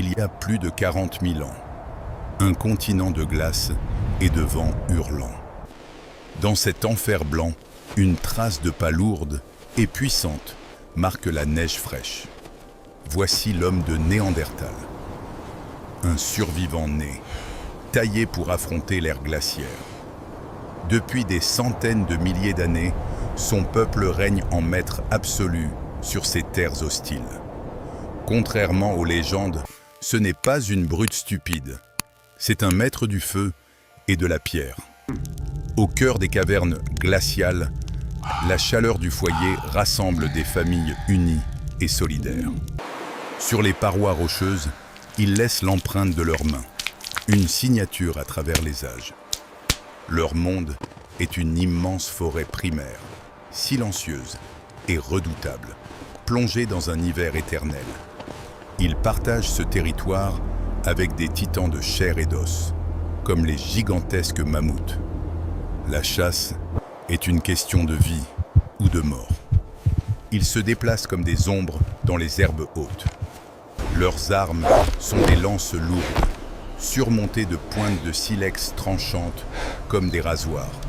il y a plus de 40 000 ans. Un continent de glace et de vent hurlant. Dans cet enfer blanc, une trace de pas lourde et puissante marque la neige fraîche. Voici l'homme de Néandertal. Un survivant né, taillé pour affronter l'ère glaciaire. Depuis des centaines de milliers d'années, son peuple règne en maître absolu sur ces terres hostiles. Contrairement aux légendes, ce n'est pas une brute stupide. C'est un maître du feu et de la pierre. Au cœur des cavernes glaciales, la chaleur du foyer rassemble des familles unies et solidaires. Sur les parois rocheuses, ils laissent l'empreinte de leurs mains, une signature à travers les âges. Leur monde est une immense forêt primaire, silencieuse et redoutable, plongée dans un hiver éternel. Ils partagent ce territoire avec des titans de chair et d'os, comme les gigantesques mammouths. La chasse est une question de vie ou de mort. Ils se déplacent comme des ombres dans les herbes hautes. Leurs armes sont des lances lourdes, surmontées de pointes de silex tranchantes comme des rasoirs.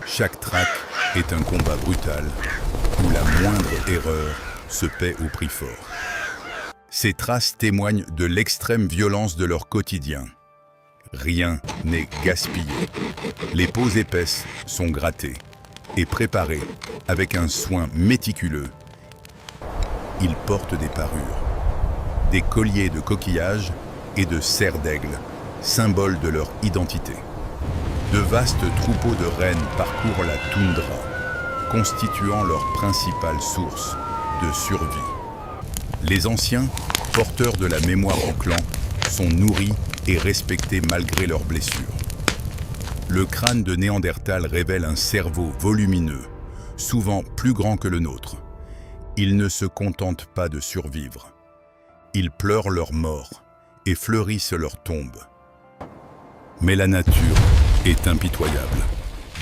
Chaque traque est un combat brutal où la moindre erreur se paie au prix fort. Ces traces témoignent de l'extrême violence de leur quotidien. Rien n'est gaspillé. Les peaux épaisses sont grattées et préparées avec un soin méticuleux. Ils portent des parures, des colliers de coquillages et de serres d'aigle, symboles de leur identité. De vastes troupeaux de rennes parcourent la toundra, constituant leur principale source de survie. Les anciens, porteurs de la mémoire en clan, sont nourris et respectés malgré leurs blessures. Le crâne de Néandertal révèle un cerveau volumineux, souvent plus grand que le nôtre. Ils ne se contentent pas de survivre. Ils pleurent leur mort et fleurissent leur tombe. Mais la nature est impitoyable.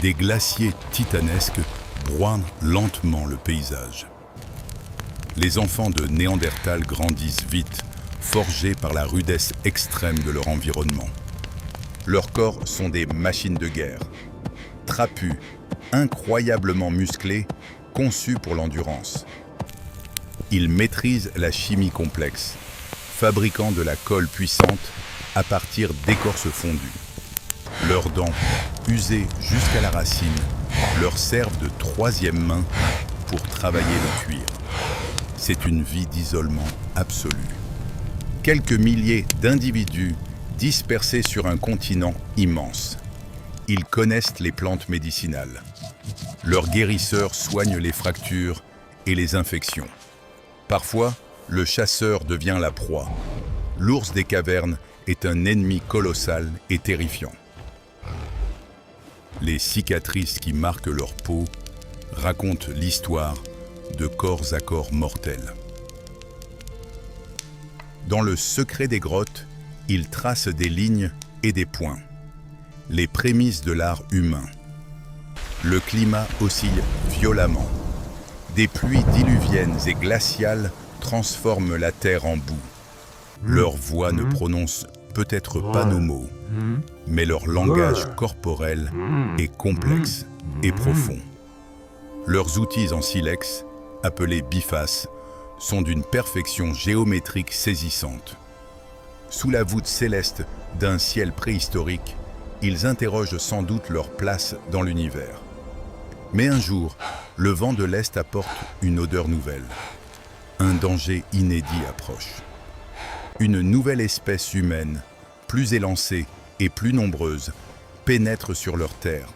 Des glaciers titanesques broient lentement le paysage. Les enfants de Néandertal grandissent vite, forgés par la rudesse extrême de leur environnement. Leurs corps sont des machines de guerre, trapus, incroyablement musclés, conçus pour l'endurance. Ils maîtrisent la chimie complexe, fabriquant de la colle puissante à partir d'écorces fondues. Leurs dents, usées jusqu'à la racine, leur servent de troisième main pour travailler le cuir. C'est une vie d'isolement absolu. Quelques milliers d'individus dispersés sur un continent immense. Ils connaissent les plantes médicinales. Leurs guérisseurs soignent les fractures et les infections. Parfois, le chasseur devient la proie. L'ours des cavernes est un ennemi colossal et terrifiant. Les cicatrices qui marquent leur peau racontent l'histoire de corps à corps mortels. Dans le secret des grottes, ils tracent des lignes et des points, les prémices de l'art humain. Le climat oscille violemment. Des pluies diluviennes et glaciales transforment la terre en boue. Leur voix ne prononce peut-être pas nos mots, mais leur langage corporel est complexe et profond. Leurs outils en silex, appelés bifaces, sont d'une perfection géométrique saisissante. Sous la voûte céleste d'un ciel préhistorique, ils interrogent sans doute leur place dans l'univers. Mais un jour, le vent de l'Est apporte une odeur nouvelle. Un danger inédit approche. Une nouvelle espèce humaine, plus élancée et plus nombreuse, pénètre sur leur terre.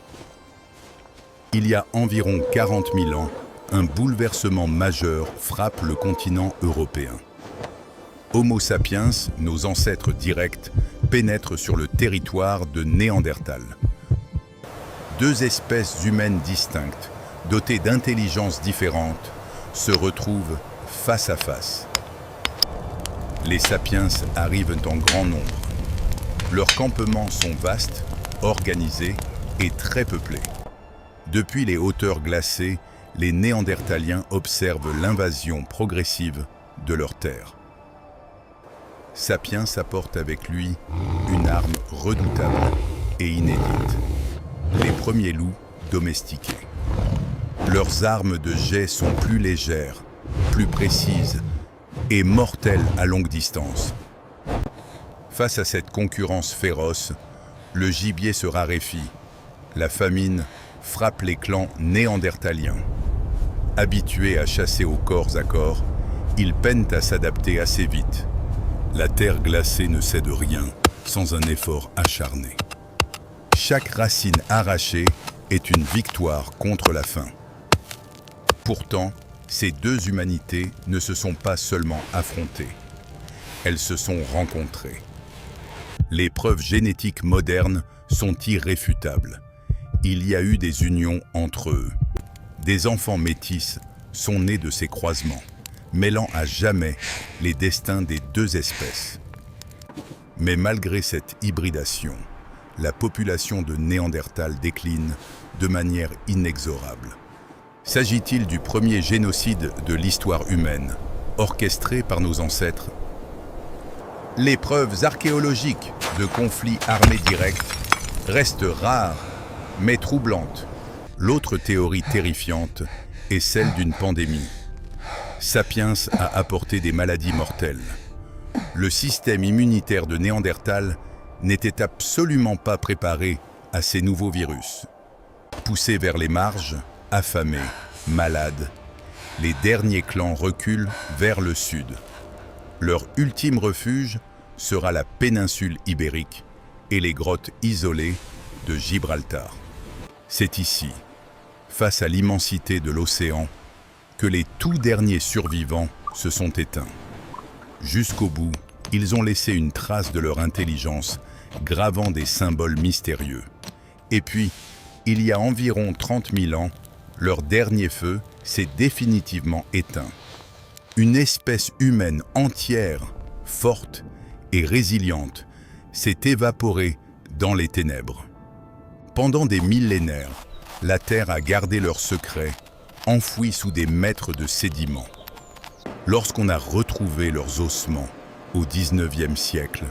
Il y a environ 40 000 ans, un bouleversement majeur frappe le continent européen. Homo sapiens, nos ancêtres directs, pénètrent sur le territoire de Néandertal. Deux espèces humaines distinctes, dotées d'intelligences différentes, se retrouvent face à face. Les sapiens arrivent en grand nombre. Leurs campements sont vastes, organisés et très peuplés. Depuis les hauteurs glacées, les Néandertaliens observent l'invasion progressive de leur terre. Sapiens apporte avec lui une arme redoutable et inédite. Les premiers loups domestiqués. Leurs armes de jet sont plus légères, plus précises et mortelles à longue distance. Face à cette concurrence féroce, le gibier se raréfie. La famine frappe les clans néandertaliens. Habitués à chasser au corps à corps, ils peinent à s'adapter assez vite. La terre glacée ne cède rien sans un effort acharné. Chaque racine arrachée est une victoire contre la faim. Pourtant, ces deux humanités ne se sont pas seulement affrontées, elles se sont rencontrées. Les preuves génétiques modernes sont irréfutables. Il y a eu des unions entre eux. Des enfants métis sont nés de ces croisements, mêlant à jamais les destins des deux espèces. Mais malgré cette hybridation, la population de Néandertal décline de manière inexorable. S'agit-il du premier génocide de l'histoire humaine, orchestré par nos ancêtres? Les preuves archéologiques de conflits armés directs restent rares, mais troublantes. L'autre théorie terrifiante est celle d'une pandémie. Sapiens a apporté des maladies mortelles. Le système immunitaire de Néandertal n'était absolument pas préparé à ces nouveaux virus. Poussés vers les marges, affamés, malades, les derniers clans reculent vers le sud. Leur ultime refuge sera la péninsule ibérique et les grottes isolées de Gibraltar. C'est ici, face à l'immensité de l'océan, que les tout derniers survivants se sont éteints. Jusqu'au bout, ils ont laissé une trace de leur intelligence, gravant des symboles mystérieux. Et puis, il y a environ 30 000 ans, leur dernier feu s'est définitivement éteint. Une espèce humaine entière, forte et résiliente, s'est évaporée dans les ténèbres. Pendant des millénaires, la Terre a gardé leurs secrets, enfouis sous des mètres de sédiments. Lorsqu'on a retrouvé leurs ossements au XIXe siècle,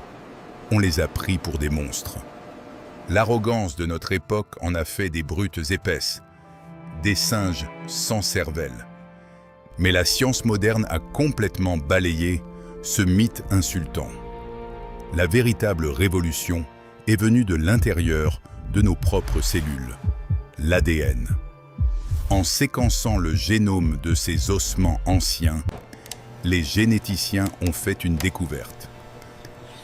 on les a pris pour des monstres. L'arrogance de notre époque en a fait des brutes épaisses, des singes sans cervelle. Mais la science moderne a complètement balayé ce mythe insultant. La véritable révolution est venue de l'intérieur de nos propres cellules, l'ADN. En séquençant le génome de ces ossements anciens, les généticiens ont fait une découverte.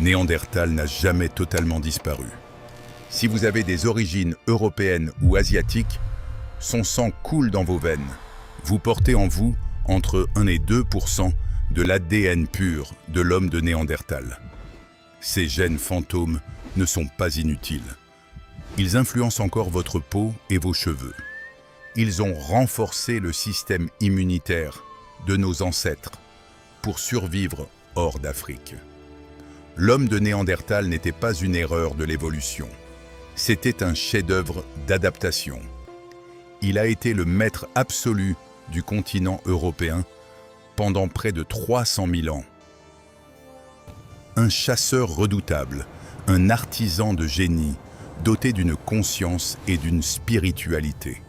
Néandertal n'a jamais totalement disparu. Si vous avez des origines européennes ou asiatiques, son sang coule dans vos veines. Vous portez en vous entre 1 et 2% de l'ADN pur de l'homme de Néandertal. Ces gènes fantômes ne sont pas inutiles. Ils influencent encore votre peau et vos cheveux. Ils ont renforcé le système immunitaire de nos ancêtres pour survivre hors d'Afrique. L'homme de Néandertal n'était pas une erreur de l'évolution. C'était un chef-d'œuvre d'adaptation. Il a été le maître absolu du continent européen pendant près de 300 000 ans. Un chasseur redoutable, un artisan de génie, doté d'une conscience et d'une spiritualité.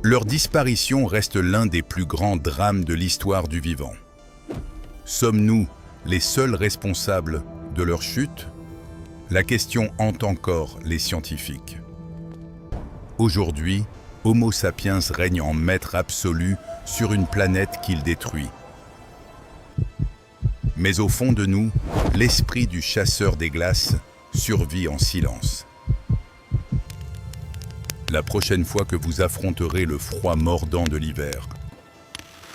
Leur disparition reste l'un des plus grands drames de l'histoire du vivant. Sommes-nous les seuls responsables de leur chute? La question hante encore les scientifiques. Aujourd'hui, Homo sapiens règne en maître absolu sur une planète qu'il détruit. Mais au fond de nous, l'esprit du chasseur des glaces survit en silence. La prochaine fois que vous affronterez le froid mordant de l'hiver,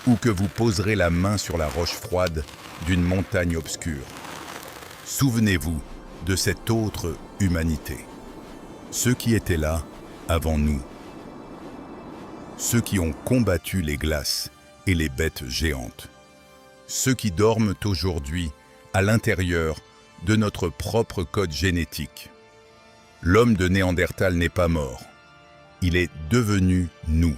ou que vous poserez la main sur la roche froide d'une montagne obscure, souvenez-vous de cette autre humanité. Ceux qui étaient là avant nous. Ceux qui ont combattu les glaces et les bêtes géantes. Ceux qui dorment aujourd'hui à l'intérieur de notre propre code génétique. L'homme de Néandertal n'est pas mort. Il est devenu nous.